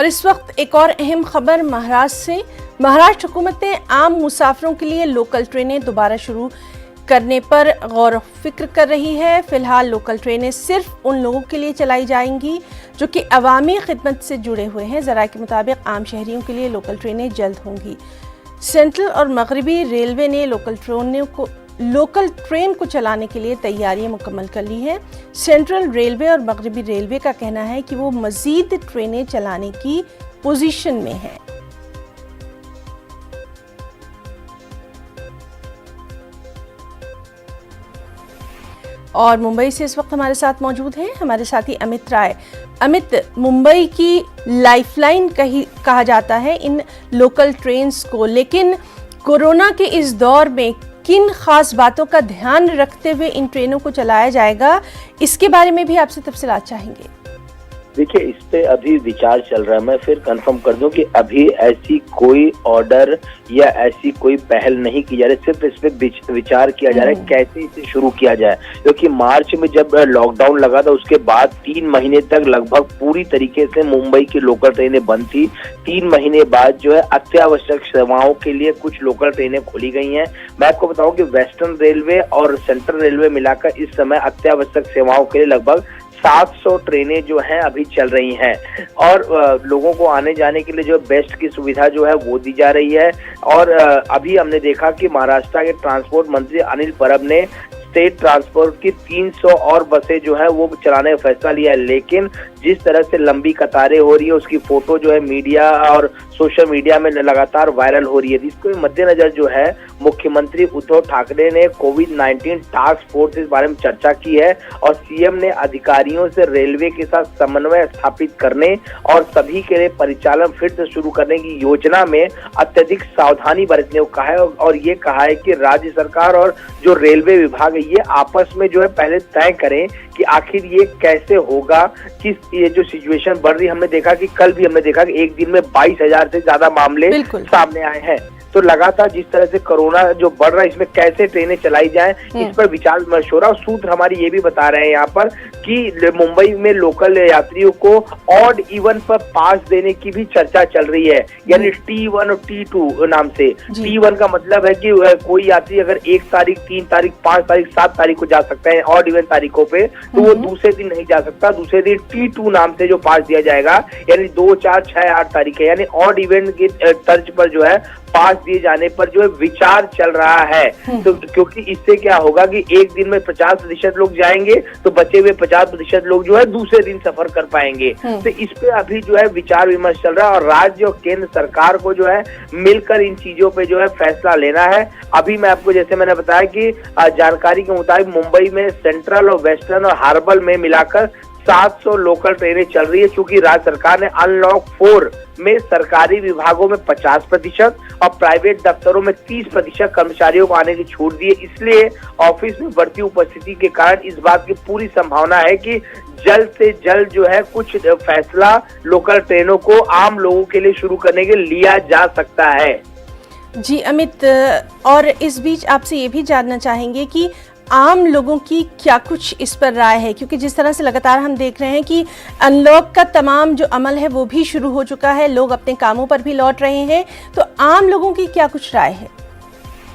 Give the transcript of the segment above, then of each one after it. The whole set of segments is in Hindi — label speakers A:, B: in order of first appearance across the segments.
A: और इस वक्त एक और अहम खबर महाराष्ट्र से। महाराष्ट्र हुकूमत ने आम मुसाफिरों के लिए लोकल ट्रेनें दोबारा शुरू करने पर गौर फिक्र कर रही है। फिलहाल लोकल ट्रेनें सिर्फ उन लोगों के लिए चलाई जाएंगी जो कि अवामी खिदमत से जुड़े हुए हैं। ज़राए के मुताबिक आम शहरियों के लिए लोकल ट्रेनें जल्द होंगी। सेंट्रल और मगरबी रेलवे ने लोकल ट्रेन को चलाने के लिए तैयारियां मुकम्मल कर ली हैं। सेंट्रल रेलवे और मगरबी रेलवे का कहना है कि वो मज़ीद ट्रेनें चलाने की पोजीशन में है। और मुंबई से इस वक्त हमारे साथ मौजूद हैं हमारे साथी अमित राय। अमित, मुंबई की लाइफलाइन कहा जाता है इन लोकल ट्रेन्स को, लेकिन कोरोना के इस दौर में किन खास बातों का ध्यान रखते हुए इन ट्रेनों को चलाया जाएगा, इसके बारे में भी आपसे तफसीलात चाहेंगे।
B: देखिए, इस पे अभी विचार चल रहा है। मैं फिर कंफर्म कर दूं कि अभी ऐसी कोई ऑर्डर या ऐसी कोई पहल नहीं की जा रही, सिर्फ इस पे विचार किया जा रहा है कैसे इसे शुरू किया जाए। क्योंकि मार्च में जब लॉकडाउन लगा था उसके बाद 3 महीने तक लगभग पूरी तरीके से मुंबई की लोकल ट्रेनें बंद थी। 3 महीने बाद जो है अत्यावश्यक सेवाओं के लिए कुछ लोकल ट्रेनें खोली गई हैं। मैं आपको बताऊं कि वेस्टर्न रेलवे और सेंट्रल रेलवे मिलाकर इस समय अत्यावश्यक सेवाओं के लिए लगभग 700 ट्रेनें जो हैं अभी चल रही हैं और लोगों को आने जाने के लिए जो बेस्ट की सुविधा जो है वो दी जा रही है। और अभी हमने देखा कि महाराष्ट्र के ट्रांसपोर्ट मंत्री अनिल परब ने स्टेट ट्रांसपोर्ट की 300 और बसें जो है वो चलाने का फैसला लिया है। लेकिन जिस तरह से लंबी कतारें हो रही है उसकी फोटो जो है मीडिया और सोशल मीडिया में लगातार वायरल हो रही है। इसके मद्देनजर जो है मुख्यमंत्री उद्धव ठाकरे ने कोविड-19 टास्क फोर्स इस बारे में चर्चा की है और सीएम ने अधिकारियों से रेलवे के साथ समन्वय स्थापित करने और सभी के लिए परिचालन फिर से शुरू करने की योजना में अत्यधिक सावधानी बरतने को कहा है। और ये कहा है कि राज्य सरकार और जो रेलवे विभाग है ये आपस में जो है पहले तय करें कि आखिर ये कैसे होगा। कि ये जो सिचुएशन बढ़ रही है, हमने देखा कि कल भी हमने देखा कि एक दिन में 22,000 से ज्यादा मामले सामने आए हैं। तो लगातार जिस तरह से कोरोना जो बढ़ रहा है इसमें कैसे ट्रेनें चलाई जाएं, इस पर विचार विमर्श हो रहा है। और सूत्र हमारी ये भी बता रहे हैं यहाँ पर कि मुंबई में लोकल यात्रियों को ऑड इवन पर पास देने की भी चर्चा चल रही है, यानी T1 और T2 नाम से। T1 का मतलब है कि कोई यात्री अगर 1 तारीख, 3 तारीख, 5 तारीख, 7 तारीख को जा सकता है ऑड इवन तारीखों पे, तो वो दूसरे दिन नहीं जा सकता। दूसरे दिन T2 नाम से जो पास दिया जाएगा, यानी 2, 4, 6, 8 तारीख है, यानी ऑड इवेंट की तर्ज पर जो है पास दिए जाने पर जो है विचार चल रहा है। तो क्योंकि इससे क्या होगा कि एक दिन में 50% लोग जाएंगे तो बचे हुए 50% लोग जो है दूसरे दिन सफर कर पाएंगे। तो इस पे अभी जो है विचार विमर्श चल रहा है और राज्य और केंद्र सरकार को जो है मिलकर इन चीजों पे जो है फैसला लेना है। अभी मैं आपको जैसे मैंने बताया कि जानकारी के मुताबिक मुंबई में सेंट्रल और वेस्टर्न और हार्बर में मिलाकर 700 लोकल ट्रेनें चल रही है। चूंकि राज्य सरकार ने अनलॉक 4 में सरकारी विभागों में 50% और प्राइवेट दफ्तरों में 30% कर्मचारियों को आने की छूट दी है, इसलिए ऑफिस में बढ़ती उपस्थिति के कारण इस बात की पूरी संभावना है कि जल्द से जल्द जो है कुछ फैसला लोकल ट्रेनों को आम लोगों के लिए शुरू करने के लिया जा सकता है।
A: जी अमित, और इस बीच आपसे ये भी जानना चाहेंगे कि आम लोगों की क्या कुछ इस पर राय है, क्योंकि जिस तरह से लगातार हम देख रहे हैं कि अनलॉक का तमाम जो अमल है वो भी शुरू हो चुका है, लोग अपने कामों पर भी लौट रहे हैं, तो आम लोगों की क्या कुछ राय है?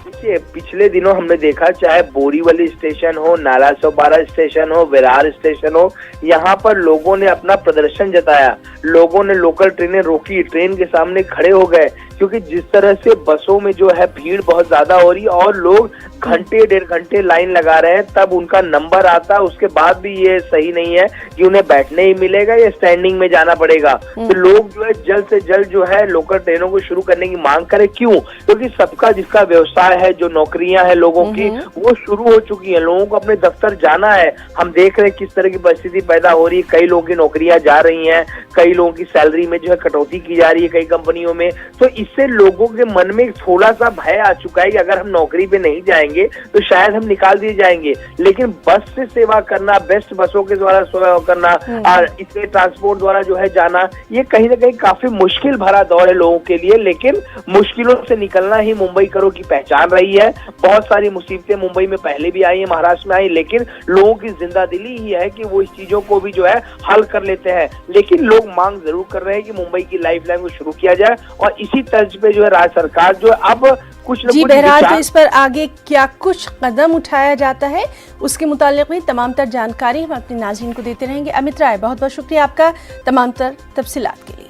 B: देखिए, पिछले दिनों हमने देखा चाहे बोरीवली स्टेशन हो, नाला 112 स्टेशन हो, विरार स्टेशन हो, यहाँ पर लोगों ने अपना प्रदर्शन जताया। लोगों ने लोकल ट्रेनें रोकी, ट्रेन के सामने खड़े हो गए, क्योंकि जिस तरह से बसों में जो है भीड़ बहुत ज्यादा हो रही है और लोग घंटे 1.5 घंटे लाइन लगा रहे हैं, तब उनका नंबर आता है, उसके बाद भी ये सही नहीं है कि उन्हें बैठने ही मिलेगा या स्टैंडिंग में जाना पड़ेगा। तो लोग जो है जल्द से जल्द जो है लोकल ट्रेनों को शुरू करने की मांग करें। क्यों? क्योंकि सबका जिसका व्यवसाय है, जो नौकरियां हैं लोगों की, वो शुरू हो चुकी है। लोगों को अपने दफ्तर जाना है। हम देख रहे हैं किस तरह की परिस्थिति पैदा हो रही है। कई लोगों की नौकरियां जा रही हैं, कई लोगों की सैलरी में जो है कटौती की जा रही है कई कंपनियों में। तो इससे लोगों के मन में थोड़ा सा भय आ चुका है कि अगर हम नौकरी पे नहीं जाएंगे तो शायद हम निकाल दिए जाएंगे। लेकिन बस से सेवा करना, बेस्ट बसों के द्वारा सेवा करना और इससे ट्रांसपोर्ट द्वारा जो है जाना, ये कहीं ना कहीं काफी मुश्किल भरा दौर है लोगों के लिए। लेकिन मुश्किलों से निकलना ही मुंबई करों की पहचान रही है। बहुत सारी मुसीबतें मुंबई में पहले भी आई है, महाराष्ट्र में आई, लेकिन लोगों की जिंदादिली ही है कि वो इस चीजों को भी जो है हल कर लेते हैं। लेकिन लोग मांग जरूर कर रहे हैं कि मुंबई की लाइफलाइन को शुरू किया जाए और इसी तर्ज पे जो है राज्य सरकार जो अब कुछ न
A: जी
B: कुछ
A: बहरहाल तो इस पर आगे क्या कुछ कदम उठाया जाता है उसके मुतालिक भी तमाम तर जानकारी हम अपने नाज़रीन को देते रहेंगे। अमित राय, बहुत बहुत शुक्रिया आपका तमाम तर तफसीलात के लिए।